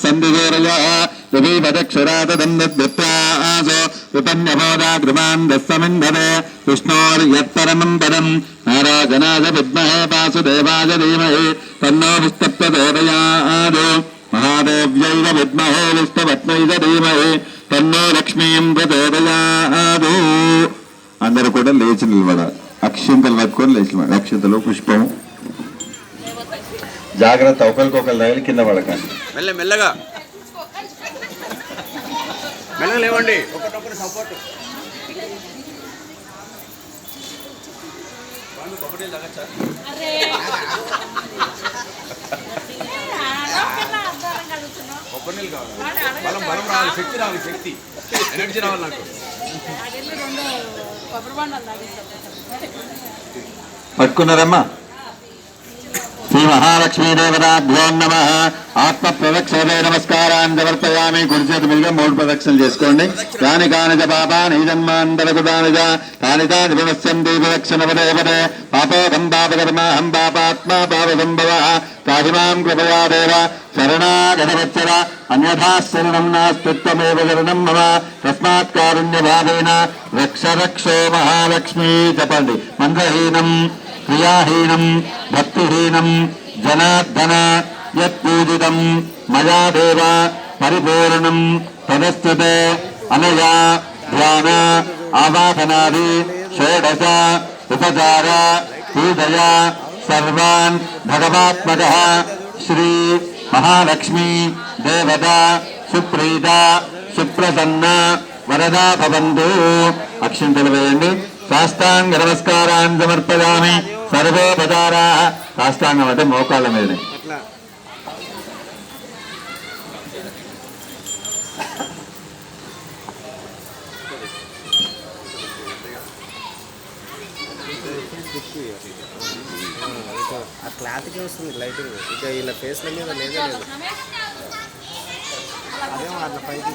सन्दिगोरया यदीपदक्षरातदन्नद्विप्रासो विपन्यबोधागृमान्दस्समिन्धवे विष्णोर्यत्परमं पदं नाराजनाय विद्महे वासुदेवाय धीमहि तन्नो विष्णुप्रचोदयात् महादेव्यै विद्महे विष्णुपत्न्यै धीमहि तन्नो लक्ष्मीं प्रचोदयात् అందరూ కూడా లేచి నిలబడాలి అక్షింతలు పట్టుకొని లేచి అక్షింతలు పుష్పం జాగ్రత్త ఒకరికొకరు తగిలి కింద పడకండి మెల్లగా లేవండి ఒకటొకటి సపోర్ట్ కొబ్బరి నీళ్ళు కావాలి బలం రావాలి శక్తి ఎనర్జీ రావాలి నాకు పట్టుకున్నారమ్మా శ్రీ మహాలక్ష్మీదేవతాభ్యో నమః ఆత్మ ప్రదక్షిణే నమస్కారాన్ని సమర్పయామి. కుడి చేతి మీదుగా 3 ప్రదక్షిణలు చేసుకోండి. కాని కాని చ పాపాని జన్మాంతరకృతాని చ తాని తాని వినశ్యంతి ప్రదక్షిణ పదే పదే పాపోహం పాపకర్మాహం పాపాత్మా పాపసంభవః త్రాहि మాం కృపయా దేవ శరణాగతవత్సల అన్యథా శరణం నాస్తిత్వమేవ శరణం మమ తస్మాత్ కారుణ్యభావేన రక్ష రక్షో మహాలక్ష్మీ. చెప్పండి. మంత్రహీనం క్రియాహీనం భక్తిహీనం జనార్దన యత్పూజితం మయా దేవ పరిపూర్ణం తదస్తుతే అనయా ధ్యాన ఆవాహనాది షోడశ ఉపచార పూజయా సర్వాన్ భగవాత్మకః శ్రీ మహాలక్ష్మీ దేవత సుప్రీత సుప్రసన్న వరదా భవంతు. అక్షింతలు వేయండి. సాష్టాంగ నమస్కారాన్ని సమర్పయామి. సర్వోపచారా సాష్టాంగం అంటే మోకాళ్ళ మీద. ఆ క్లాత్కి వస్తుంది లైటింగ్ ఇక వీళ్ళ ఫేస్ల మీద లేదే లేదు. అదేమో అట్లా పైకి